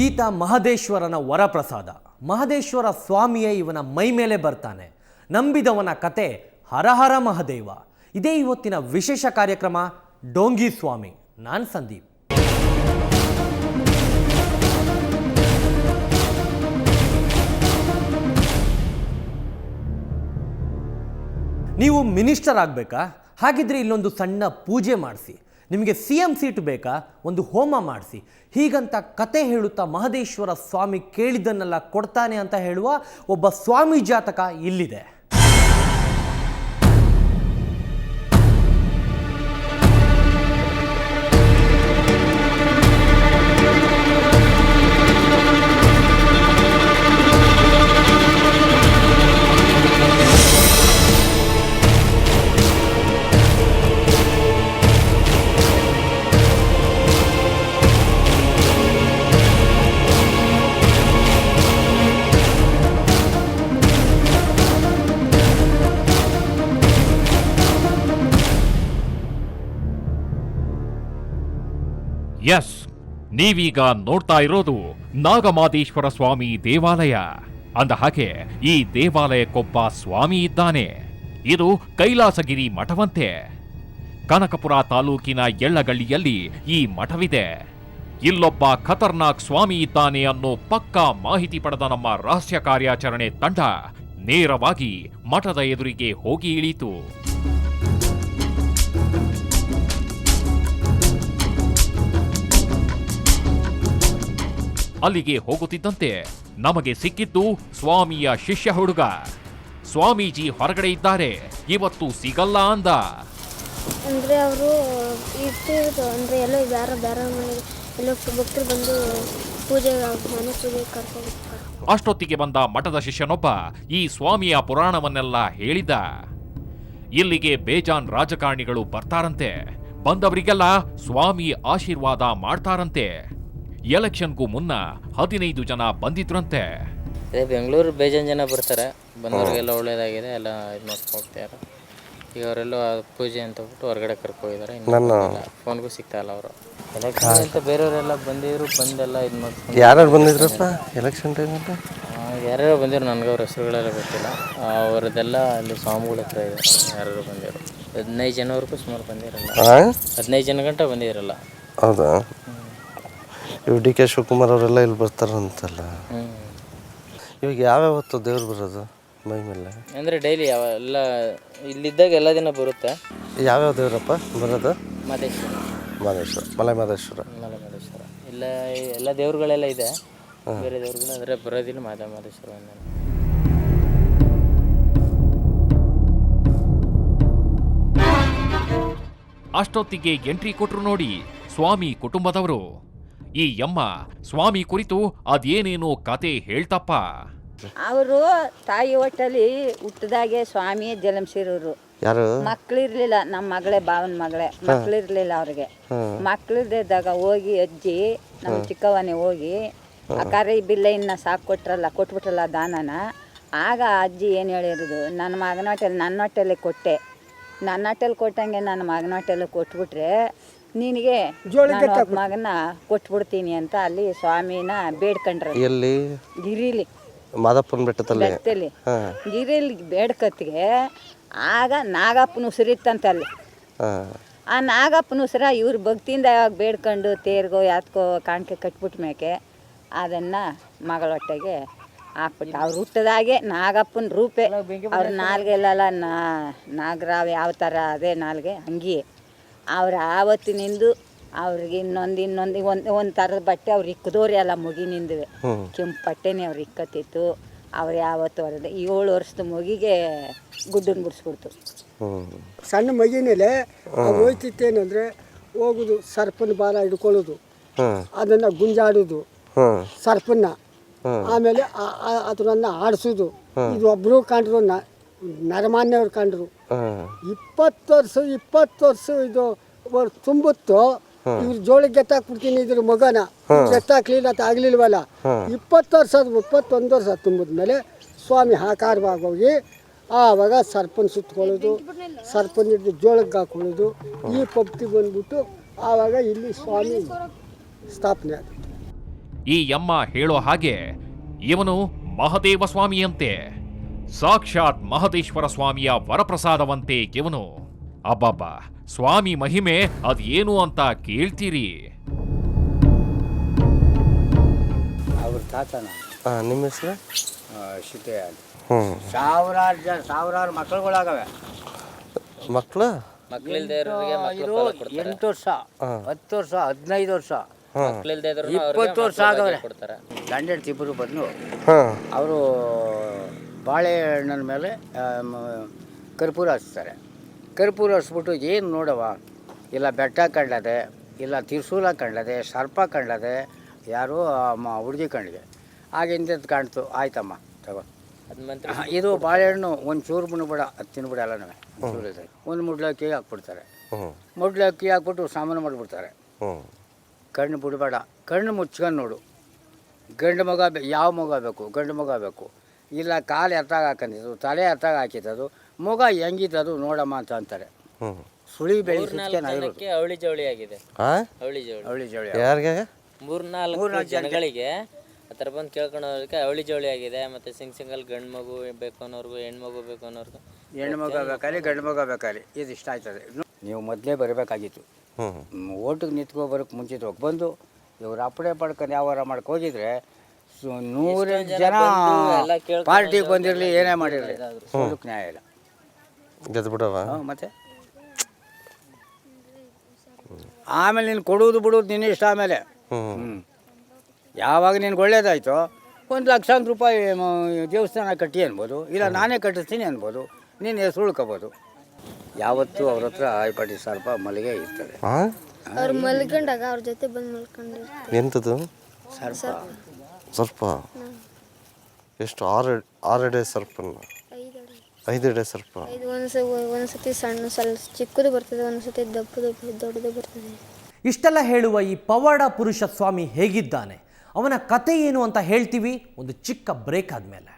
ಈತ ಮಹದೇಶ್ವರನ ವರಪ್ರಸಾದ. ಮಹದೇಶ್ವರ ಸ್ವಾಮಿಯೇ ಇವನ ಮೈ ಮೇಲೆ ಬರ್ತಾನೆ. ನಂಬಿದವನ ಕತೆ ಹರಹರ ಮಹದೇವ. ಇದೇ ಇವತ್ತಿನ ವಿಶೇಷ ಕಾರ್ಯಕ್ರಮ ಡೋಂಗಿ ಸ್ವಾಮಿ. ನಾನು ಸಂದೀಪ್. ನೀವು ಮಿನಿಸ್ಟರ್ ಆಗಬೇಕಾ? ಹಾಗಿದ್ರೆ ಇಲ್ಲೊಂದು ಸಣ್ಣ ಪೂಜೆ ಮಾಡಿಸಿ. ನಿಮಗೆ CM ಸೀಟ್ ಬೇಕಾ? ಒಂದು ಹೋಮ ಮಾಡಿಸಿ. ಹೀಗಂತ ಕತೆ ಹೇಳುತ್ತಾ ಮಹದೇಶ್ವರ ಸ್ವಾಮಿ ಕೇಳಿದ್ದನ್ನೆಲ್ಲ ಕೊಡ್ತಾನೆ ಅಂತ ಹೇಳುವ ಒಬ್ಬ ಸ್ವಾಮಿ ಜಾತಕ ಇಲ್ಲಿದೆ. ಎಸ್, ನೀವೀಗ ನೋಡ್ತಾ ಇರೋದು ನಾಗಮಾದೇಶ್ವರ ಸ್ವಾಮಿ ದೇವಾಲಯ. ಅಂದ ಹಾಗೆ ಈ ದೇವಾಲಯಕ್ಕೊಬ್ಬ ಸ್ವಾಮಿ ಇದ್ದಾನೆ. ಇದು ಕೈಲಾಸಗಿರಿ ಮಠವಂತೆ. ಕನಕಪುರ ತಾಲೂಕಿನ ಎಳ್ಳಗಳ್ಳಿಯಲ್ಲಿ ಈ ಮಠವಿದೆ. ಇಲ್ಲೊಬ್ಬ ಖತರ್ನಾಕ್ ಸ್ವಾಮಿ ಇದ್ದಾನೆ ಅನ್ನೋ ಪಕ್ಕಾ ಮಾಹಿತಿ ಪಡೆದ ನಮ್ಮ ರಹಸ್ಯ ಕಾರ್ಯಾಚರಣೆ ತಂಡ ನೇರವಾಗಿ ಮಠದ ಎದುರಿಗೆ ಹೋಗಿ ಇಳೀತು. ಅಲ್ಲಿಗೆ ಹೋಗುತ್ತಿದ್ದಂತೆ ನಮಗೆ ಸಿಕ್ಕಿದ್ದು ಸ್ವಾಮಿಯ ಶಿಷ್ಯ ಹುಡುಗ. ಸ್ವಾಮೀಜಿ ಹೊರಗಡೆ ಇದ್ದಾರೆ, ಇವತ್ತು ಸಿಗಲ್ಲ ಅಂದ. ಅಂದರೆ ಅವರು ಇರ್ತಿರೋದು ಅಂದರೆ ಎಲ್ಲೋ ಬೇರೆ ಮನೆಗೆ ಎಲ್ಲೋ ಭಕ್ತರು ಬಂದು ಮನೆ ಪೂಜೆ ಕರ್ಕೊಂಡು. ಅಷ್ಟೊತ್ತಿಗೆ ಬಂದ ಮಠದ ಶಿಷ್ಯನೊಬ್ಬ ಈ ಸ್ವಾಮಿಯ ಪುರಾಣವನ್ನೆಲ್ಲ ಹೇಳಿದ. ಇಲ್ಲಿಗೆ ಬೇಜಾನ್ ರಾಜಕಾರಣಿಗಳು ಬರ್ತಾರಂತೆ. ಬಂದವರಿಗೆಲ್ಲ ಸ್ವಾಮಿ ಆಶೀರ್ವಾದ ಮಾಡ್ತಾರಂತೆ. ಎಲೆಕ್ಷನ್ಗೂ ಮುನ್ನ 15 ಜನ ಬಂದಿದ್ರಂತೆ. ಬೆಂಗಳೂರು ಬೇಜಾನ್ ಜನ ಬರ್ತಾರೆ. ಬಂದವರಿಗೆಲ್ಲ ಒಳ್ಳೇದಾಗಿದೆ, ಎಲ್ಲ ಇದು ಮಾಡ್ಕೊಂಡು ಹೋಗ್ತಾರೆ. ಈಗ ಅವರೆಲ್ಲ ಪೂಜೆ ಅಂತ ಬಿಟ್ಟು ಹೊರಗಡೆ ಕರ್ಕೋಗಿದ್ದಾರೆ. ಫೋನ್ಗೂ ಸಿಗ್ತಾ ಇಲ್ಲ ಅವರು. ಎಲೆಕ್ಷನ್ ಅಂತ ಬೇರೆಯವರೆಲ್ಲ ಬಂದಿದ್ರು, ಬಂದೆಲ್ಲ ಇದು ಮಾಡ್ಕೊಂಡು. ಯಾರು ಬಂದಿದ್ರಪ್ಪ ಎಲೆಕ್ಷನ್ ಟೈಮ್ ಅಂತ? ಯಾರ್ಯಾರು ಬಂದಿದ್ರು, ನನಗೆ ಅವ್ರ ಹೆಸರುಗಳೆಲ್ಲ ಗೊತ್ತಿಲ್ಲ. ಅವರದೆಲ್ಲ ಅಲ್ಲಿ ಸ್ವಾಮಿಗಳ ಹತ್ರ ಇದೆ. ಯಾರು ಬಂದಿದ್ರು 15 ಜನವರೆಗೂ ಸುಮಾರು ಬಂದಿರಲ್ಲ. 15 ಜನ ಗಂಟ ಬಂದಿರಲ್ಲ. ಹೌದಾ? ಇವು DK ಶಿವಕುಮಾರ್ ಅವರೆಲ್ಲ ಇಲ್ಲಿ ಬರ್ತಾರಂತಲ್ಲ. ಇವಾಗ ಯಾವ್ಯಾವತ್ತು ದೇವ್ರು ಬರೋದು ಮೈ ಮೇಲೆ? ಅಂದರೆ ಡೈಲಿ ಎಲ್ಲ ಇಲ್ಲಿದ್ದಾಗ ಎಲ್ಲ ದಿನ ಬರುತ್ತೆ. ಯಾವ್ಯಾವ ದೇವ್ರಪ್ಪ ಬರೋದು? ಮಹದೇಶ್ವರ, ಮಲೆ ಮಹದೇಶ್ವರ. ಇಲ್ಲ ಎಲ್ಲ ದೇವ್ರುಗಳೆಲ್ಲ ಇದೆ. ಬೇರೆ ದೇವ್ರುಗಳು ಅಂದರೆ ಬರೋದಿಲ್ಲ ಮಹದೇಶ್ವರ. ಅಷ್ಟೊತ್ತಿಗೆ ಎಂಟ್ರಿ ಕೊಟ್ರು ನೋಡಿ ಸ್ವಾಮಿ ಕುಟುಂಬದವರು. ಈ ಯಮ್ಮ ಸ್ವಾಮಿ ಕುರಿತು ಅದೇನೇನೋ ಕತೆ ಹೇಳ್ತಪ್ಪ. ಅವರು ತಾಯಿ ಹೊಟ್ಟಲ್ಲಿ ಹುಟ್ಟಿದಾಗೆ ಸ್ವಾಮಿ ಜಲಂಸಿರೋರು. ಯಾರು? ಮಕ್ಳಿರ್ಲಿಲ್ಲ. ನಮ್ಮ ಮಗಳೇ, ಭಾವನ ಮಗಳೇ, ಮಕ್ಳಿರ್ಲಿಲ್ಲ ಅವ್ರಿಗೆ. ಮಕ್ಳಿದ್ದಾಗ ಹೋಗಿ ಅಜ್ಜಿ ನಮ್ಮ ಚಿಕ್ಕವನೇ ಹೋಗಿ ಆ ಕರೆ ಬಿಲ್ಲ ಇನ್ನ ಸಾಕು ಕೊಟ್ಬಿಟ್ರಲ್ಲ ದಾನನ. ಆಗ ಅಜ್ಜಿ ಏನು ಹೇಳಿರೋದು, ನನ್ನ ಮಗನ ಹೊಟ್ಟೆಲ್ಲಿ ನನ್ನ ಹೊಟ್ಟೆಲ್ಲೇ ಕೊಟ್ಟೆ, ನನ್ನ ಹೊಟ್ಟೆಲ್ಲಿ ಕೊಟ್ಟಂಗೆ ನನ್ನ ಮಗನ ಹೊಟ್ಟೆಲ್ಲ ಕೊಟ್ಬಿಟ್ರೆ ನಿನಗೆ ಮಗನ ಕೊಟ್ಬಿಡ್ತೀನಿ ಅಂತ ಅಲ್ಲಿ ಸ್ವಾಮಿನ ಬೇಡ್ಕೊಂಡ್ರ. ಎಲ್ಲಿ? ಗಿರಿಲಿ, ಮಾದಪ್ಪನ ಬೆಟ್ಟದಲ್ಲಿ. ಗಿರಿಲಿ ಬೇಡ್ಕತ್ಗೆ ಆಗ ನಾಗಪ್ಪನ ಉಸಿರಿತ್ತಂತ ಅಲ್ಲಿ. ಆ ನಾಗಪ್ಪನ ಉಸಿರ ಇವ್ರ ಭಕ್ತಿಯಿಂದ ಯಾವಾಗ ಬೇಡ್ಕೊಂಡು ತೇರ್ಗೋ ಯಾತ್ಕೋ ಕಾಣಿಕೆ ಕಟ್ಬಿಟ್ಟ ಮೇಕೆ ಅದನ್ನು ಮಗಳ ಹೊಟ್ಟೆಗೆ ಹಾಕ್ಬಿಟ್ಟು ಅವ್ರು ಹುಟ್ಟದಾಗೆ ನಾಗಪ್ಪನ ರೂಪೆ. ಅವ್ರ ನಾಲ್ಗೆಲ್ಲ ನಾಗರಾವ್ ಯಾವ ಥರ ಅದೇ ನಾಲ್ಗೆ ಹಂಗಿಯೇ ಅವ್ರು ಆವತ್ತಿನಿಂದು ಅವ್ರಿಗೆ ಒಂದು ಥರದ ಬಟ್ಟೆ ಅವ್ರು ಇಕ್ಕದವ್ರಿ ಎಲ್ಲ ಮುಗಿನಿಂದುವೆ ಕೆಂಪು ಬಟ್ಟೆನೇ ಅವ್ರು ಇಕ್ಕತ್ತಿತ್ತು. ಅವ್ರು ಯಾವತ್ತು ಹೊರದೆ 7 ವರ್ಷದ ಮಗಿಗೆ ಗುಡ್ಡನ್ನು ಬಿಡಿಸ್ಬಿಡ್ತು. ಸಣ್ಣ ಮಗಿನೇಲೆ ಹೋಯ್ತಿತ್ತೇನಂದ್ರೆ ಹೋಗುದು, ಸರ್ಪನ ಬಾಲ ಹಿಡ್ಕೊಳ್ಳೋದು, ಅದನ್ನ ಗುಂಜಾಡೋದು ಸರ್ಪನ್ನ, ಆಮೇಲೆ ಅದನ್ನ ಆಡಿಸೋದು. ಇದು ಒಬ್ರು ಕಂಡ್ರು, ನರಮಾನ್ಯವ್ರು ಕಂಡ್ರು. 20 ವರ್ಷ ಇದು ತುಂಬುತ್ತು. ಇವ್ರು ಜೋಳಿಗೆ ಗೆತ್ತಾಕ್ಬಿಡ್ತೀನಿ ಇದ್ರ ಮಗನ, ಗೆತ್ತಾಕ್ಲಿಲ್ಲ ಅಂತ ಆಗ್ಲಿಲ್ವಲ್ಲ. 21 ವರ್ಷ ತುಂಬಿದ್ಮೇಲೆ ಸ್ವಾಮಿ ಆಕಾರವಾಗೋಗಿ ಆವಾಗ ಸರ್ಪನ್ ಸುತ್ಕೊಳ್ಳೋದು, ಸರ್ಪನ್ ಹಿಡಿದು ಜೋಳಕ್ಕೆ ಹಾಕೊಳ್ಳೋದು, ಈ ಪಬ್ತಿ ಬಂದ್ಬಿಟ್ಟು ಆವಾಗ ಇಲ್ಲಿ ಸ್ವಾಮಿ ಸ್ಥಾಪನೆ ಆಗುತ್ತೆ. ಈ ಯಮ್ಮ ಹೇಳೋ ಹಾಗೆ ಇವನು ಮಹದೇವ ಸ್ವಾಮಿಯಂತೆ, ಸಾಕ್ಷಾತ್ ಮಹದೇಶ್ವರ ಸ್ವಾಮಿಯ ವರಪ್ರಸಾದವಂತೆ ಇವನು. ಅಬ್ಬಬ್ಬ, ಸ್ವಾಮಿ ಮಹಿಮೆ ಅದೇನು ಅಂತ ಕೇಳ್ತೀರಿ? ಅವ್ರ ತಾತನ ನಿಮ್ಮ ಹೆಸರು? ಸಿದ್ದಯ್ಯ. ಹ್ಞೂ. ಸಾವಿರಾರು ಮಕ್ಕಳುಗಳಾಗವೆ. ಮಕ್ಕಳು ಮಕ್ಕಳಿಲ್ದೇ ಇರೋರಿಗೆ ಇದು ಮಕ್ಕಳು ಕೊಡ್ತಾರೆ. 8 ವರ್ಷ 10 ವರ್ಷ 15 ವರ್ಷ ಮಕ್ಕಳಿಲ್ದೇ ಇದ್ರು 20 ವರ್ಷ ಆಗವೆ. ಕೊಡ್ತಾರೆ. ಗಂಡ ಹೆಂಡ್ತಿ ಇಬ್ಬರು ಬಂದು ಹಾಂ ಅವರು ಬಾಳೆಹಣ್ಣಿನ ಮೇಲೆ ಕರ್ಪೂರ ಹಚ್ತಾರೆ. ಕರ್ಪೂರ ಹಚ್ಬಿಟ್ಟು ಏನು ನೋಡವ, ಇಲ್ಲ ಬೆಟ್ಟ ಕಂಡದೆ, ಇಲ್ಲ ತ್ರಿಶೂಲ ಕಂಡದೆ, ಸರ್ಪ ಕಂಡದೆ, ಯಾರೋ ಹುಡುಗಿ ಕಣ್ಣಿಗೆ ಆಗಿಂದ ಕಾಣ್ತು. ಆಯ್ತಮ್ಮ ತಗೋ, ಅದ್ ಮಂತ್ರ ಇದು ಬಾಳೆಹಣ್ಣು ಒಂದು ಚೂರು ಬಿಡ್ಬೇಡ, ಅದು ತಿನ್ಬಿಡ ಎಲ್ಲನೂ. ಒಂದು ಮುಡ್ಲು ಅಕ್ಕಿ ಹಾಕ್ಬಿಡ್ತಾರೆ. ಮುಡ್ಲು ಅಕ್ಕಿ ಹಾಕ್ಬಿಟ್ಟು ಸಾಮಾನು ಮಾಡಿಬಿಡ್ತಾರೆ. ಕಣ್ಣು ಬಿಡಬೇಡ, ಕಣ್ಣು ಮುಚ್ಕೊಂಡು ನೋಡು. ಗಂಡು ಮಗ ಯಾವ ಮಗ ಬೇಕು? ಗಂಡು ಮಗ ಬೇಕು. ಇಲ್ಲ ಕಾಲು ಎತ್ತಾಗ ಹಾಕೊಂಡಿದ್ದು, ತಲೆ ಎತ್ತಾಗ ಹಾಕಿದ್ದದು, ಮಗ ಹೆಂಗಿದ್ದದು ನೋಡಮ್ಮ ಅಂತ ಅಂತಾರೆ. ಸುಳಿ ಬೆಳೆಸೋದಕ್ಕೆ ಅವಳಿ ಜವಳಿ ಆಗಿದೆ. ಅವಳಿ ಜವಳಿ ಅವಳಿ ಜವಳಿ ಯಾರಿಗೆ? 3-4 ಜನಗಳಿಗೆ ಆ ಥರ ಬಂದು ಕೇಳ್ಕೊಳೋದಕ್ಕೆ ಅವಳಿ ಜವಳಿ ಆಗಿದೆ. ಮತ್ತು ಸಿಂಗಲ್ ಗಂಡು ಮಗು ಬೇಕು ಅನ್ನೋರ್ಗು, ಹೆಣ್ಮಗು ಬೇಕು ಅನ್ನೋರ್ಗು, ಹೆಣ್ಣು ಮಗ ಬೇಕಾಲಿ ಗಂಡು ಮಗ ಬೇಕಾಲಿ ಇದು ಇಷ್ಟ ಆಯ್ತದೆ. ನೀವು ಮೊದಲೇ ಬರಬೇಕಾಗಿತ್ತು. ಓಟಿಗೆ ನಿಂತ್ಕೊಬರೋಕ್ಕೆ ಮುಂಚಿತವಾಗಿ ಬಂದು ಇವ್ರು ಅಪ್ಪಡೆ ಪಡ್ಕೊಂಡು ಯಾವಾರ ಮಾಡಕ್ಕೆ ಹೋಗಿದ್ರೆ 100 ಜನ ಪಾರ್ಟಿಗೆ ಬಂದಿರಲಿ, ಏನೇ ಮಾಡಿರಲಿ, ಸುಳ್ಳಕ್ಕೆ ನ್ಯಾಯ ಇಲ್ಲ. ಗೆದ್ದು ಬಿಡವ ಮತ್ತೆ ಆಮೇಲೆ ನೀನು ಕೊಡುವುದು ಬಿಡೋದು ನಿನ್ನ ಇಷ್ಟ. ಆಮೇಲೆ ಯಾವಾಗ ನಿನ್ಗೆ ಒಳ್ಳೇದಾಯ್ತು 1 ಲಕ್ಷಾಂತರ ರೂಪಾಯಿ ದೇವಸ್ಥಾನ ಕಟ್ಟಿ ಅನ್ಬೋದು, ಇಲ್ಲ ನಾನೇ ಕಟ್ಟಿಸ್ತೀನಿ ಅನ್ಬೋದು, ನೀನು ಹೆಸರು ಉಳ್ಕೊಬೋದು. ಯಾವತ್ತೂ ಅವ್ರ ಹತ್ರ ಆಯ್ಪಾಟಿ ಸರ್ಪ ಮಲ್ಲಿಗೆ ಇರ್ತದೆ. ಅವ್ರು ಮಲ್ಕೊಂಡಾಗ ಅವ್ರ ಜೊತೆ ಬಂದು ಮಲ್ಕೊಂಡಿರ್ತಾರೆ. ಎಂಥದ್ದು? ಸರ್ಪ. ಸರ್ಪ ಎಷ್ಟು? 6 ಎಡೆ ಸರ್ಪನ? 5 ಎಡೆ ಸರ್ಪ. ಇದು ಒಂದ್ಸತಿ ಸಣ್ಣ ಸ್ವಲ್ಪ ಚಿಕ್ಕದು ಬರ್ತದೆ, ಒಂದ್ಸತಿ ದೊಡ್ಡದು ಬರ್ತದೆ. ಇಷ್ಟೆಲ್ಲ ಹೇಳುವ ಈ ಪವಾಡ ಪುರುಷ ಸ್ವಾಮಿ ಹೇಗಿದ್ದಾನೆ, ಅವನ ಕತೆ ಏನು ಅಂತ ಹೇಳ್ತೀವಿ ಒಂದು ಚಿಕ್ಕ ಬ್ರೇಕ್ ಆದಮೇಲೆ.